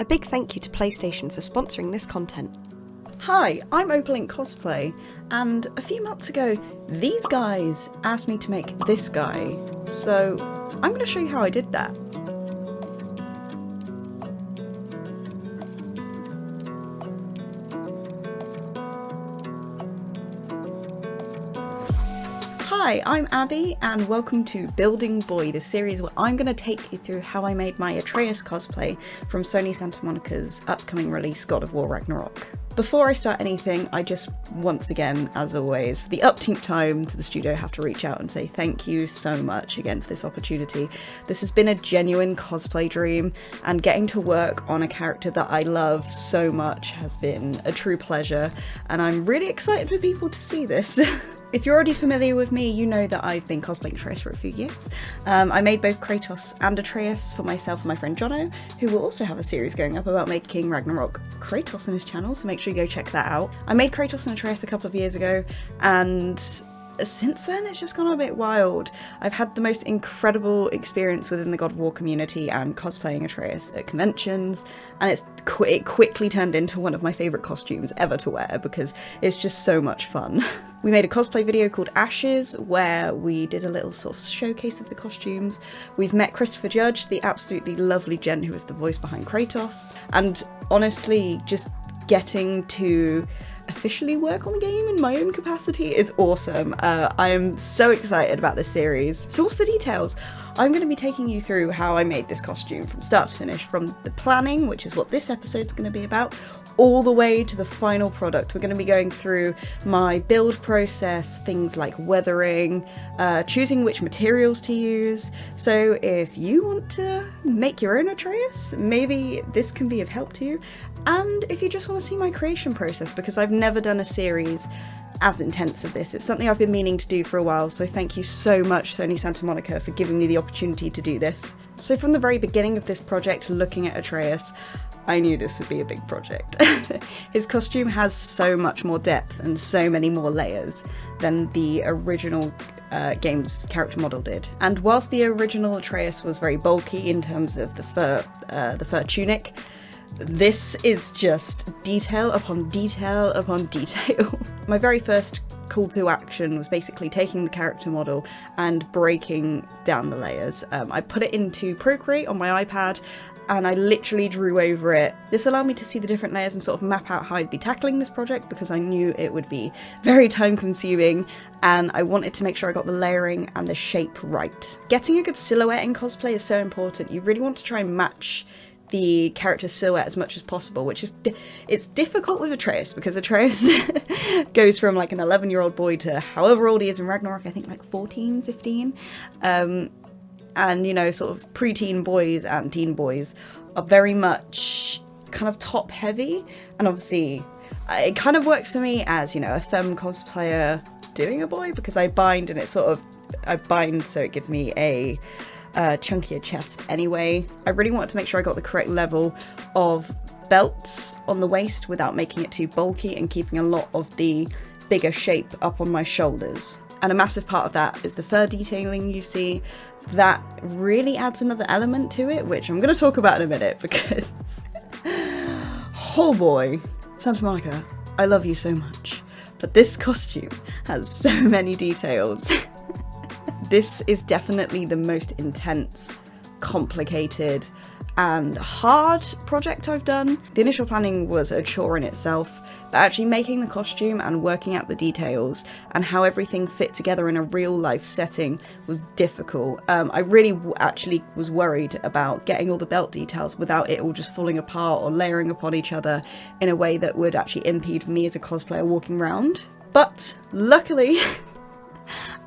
A big thank you to PlayStation for sponsoring this content. Hi, I'm Opalink Cosplay, and a few months ago, these guys asked me to make this guy, so I'm going to show you how I did that. Hi, I'm Abby, and welcome to Building Boy, the series where I'm going to take you through how I made my Atreus cosplay from Sony Santa Monica's upcoming release, God of War Ragnarök. Before I start anything, I just, once again, as always, for the upteenth time to the studio, have to reach out and say thank you so much again for this opportunity. This has been a genuine cosplay dream, and getting to work on a character that I love so much has been a true pleasure, and I'm really excited for people to see this. If you're already familiar with me, you know that I've been cosplaying Atreus for a few years. I made both Kratos and Atreus for myself and my friend Jono, who will also have a series going up about making Ragnarok Kratos on his channel, so make sure you go check that out. I made Kratos and Atreus a couple of years ago, and since then it's just gone a bit wild. I've had the most incredible experience within the God of War community and cosplaying Atreus at conventions, and it quickly turned into one of my favourite costumes ever to wear because it's just so much fun. We made a cosplay video called Ashes where we did a little sort of showcase of the costumes. We've met Christopher Judge, the absolutely lovely gent who is the voice behind Kratos, and honestly just getting to officially work on the game in my own capacity is awesome. I am so excited about this series. So what's the details? I'm going to be taking you through how I made this costume from start to finish, from the planning, which is what this episode's going to be about, all the way to the final product. We're going to be going through my build process, things like weathering, choosing which materials to use. So if you want to make your own Atreus, maybe this can be of help to you. And if you just want to see my creation process, because I've never done a series as intense of this. It's something I've been meaning to do for a while, so thank you so much, Sony Santa Monica, for giving me the opportunity to do this. So from the very beginning of this project, looking at Atreus, I knew this would be a big project. His costume has so much more depth and so many more layers than the original game's character model did. And whilst the original Atreus was very bulky in terms of the fur tunic, this is just detail upon detail upon detail. My very first call to action was basically taking the character model and breaking down the layers. I put it into Procreate on my iPad and I literally drew over it. This allowed me to see the different layers and sort of map out how I'd be tackling this project because I knew it would be very time consuming and I wanted to make sure I got the layering and the shape right. Getting a good silhouette in cosplay is so important. You really want to try and match the character's silhouette as much as possible, which is it's difficult with Atreus because Atreus goes from like an 11-year-old boy to however old he is in Ragnarok, I think like 14, 15. And, you know, sort of preteen boys and teen boys are very much kind of top heavy. And obviously it kind of works for me as, you know, a femme cosplayer doing a boy because I bind and I bind so it gives me a chunkier chest anyway. I really wanted to make sure I got the correct level of belts on the waist without making it too bulky and keeping a lot of the bigger shape up on my shoulders. And a massive part of that is the fur detailing you see. That really adds another element to it, which I'm going to talk about in a minute because oh boy, Santa Monica, I love you so much, but this costume has so many details. This is definitely the most intense, complicated, and hard project I've done. The initial planning was a chore in itself, but actually making the costume and working out the details and how everything fit together in a real life setting was difficult. I really actually was worried about getting all the belt details without it all just falling apart or layering upon each other in a way that would actually impede me as a cosplayer walking around. But luckily,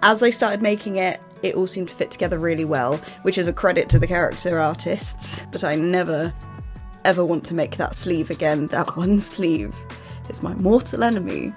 as I started making it, it all seemed to fit together really well, which is a credit to the character artists. But I never, ever want to make that sleeve again. That one sleeve is my mortal enemy,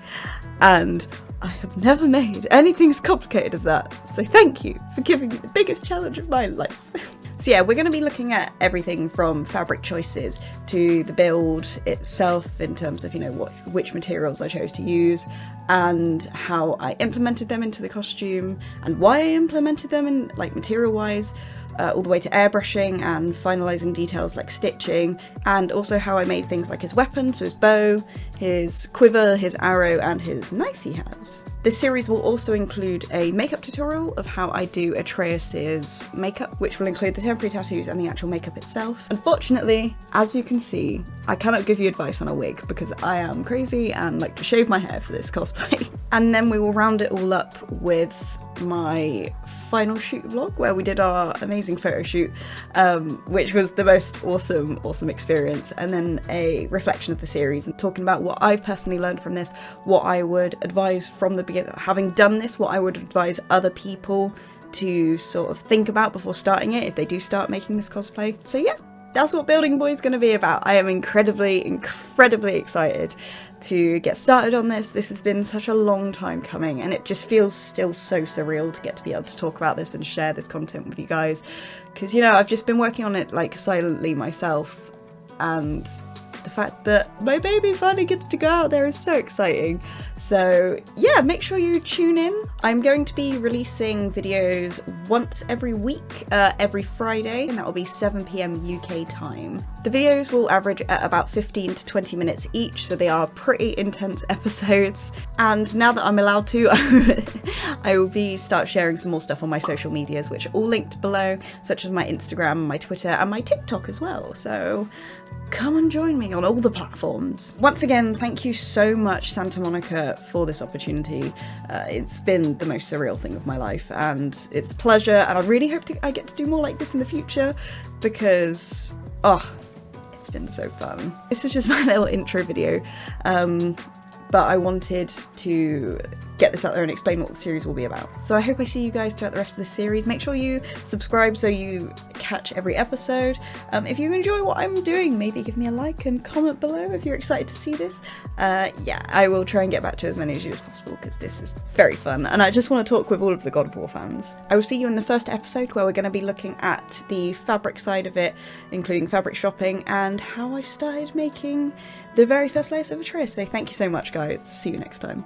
and I have never made anything as complicated as that. So thank you for giving me the biggest challenge of my life. So yeah, we're going to be looking at everything from fabric choices to the build itself in terms of, you know, which materials I chose to use and how I implemented them into the costume and why I implemented them in, like, material wise. all the way to airbrushing and finalising details like stitching, and also how I made things like his weapon, so his bow, his quiver, his arrow, and his knife he has. This series will also include a makeup tutorial of how I do Atreus's makeup, which will include the temporary tattoos and the actual makeup itself. Unfortunately, as you can see, I cannot give you advice on a wig because I am crazy and like to shave my hair for this cosplay. And then we will round it all up with my final shoot vlog where we did our amazing photo shoot, which was the most awesome experience, and then a reflection of the series and talking about what I've personally learned from this, what I would advise from the beginning, having done this, what I would advise other people to sort of think about before starting it if they do start making this cosplay. So yeah, that's what Building Boy is going to be about. I am incredibly excited to get started on this. This has been such a long time coming, and it just feels still so surreal to get to be able to talk about this and share this content with you guys, because, you know, I've just been working on it like silently myself, and the fact that my baby finally gets to go out there is so exciting. So yeah, make sure you tune in. I'm going to be releasing videos once every week, every Friday, and that will be 7 PM UK time. The videos will average at about 15 to 20 minutes each, so they are pretty intense episodes. And now that I'm allowed to, I will start sharing some more stuff on my social medias, which are all linked below, such as my Instagram, my Twitter, and my TikTok as well. So come and join me on all the platforms. Once again, thank you so much, Santa Monica, for this opportunity. It's been the most surreal thing of my life, and it's a pleasure, and I really hope I get to do more like this in the future, because, oh, it's been so fun. This is just my little intro video, but I wanted to get this out there and explain what the series will be about. So I hope I see you guys throughout the rest of the series. Make sure you subscribe so you catch every episode. If you enjoy what I'm doing, maybe give me a like and comment below if you're excited to see this. Yeah, I will try and get back to as many of you as possible because this is very fun, and I just want to talk with all of the God of War fans. I will see you in the first episode, where we're going to be looking at the fabric side of it, including fabric shopping and how I started making the very first layers of Atreus. So thank you so much, guys. See you next time.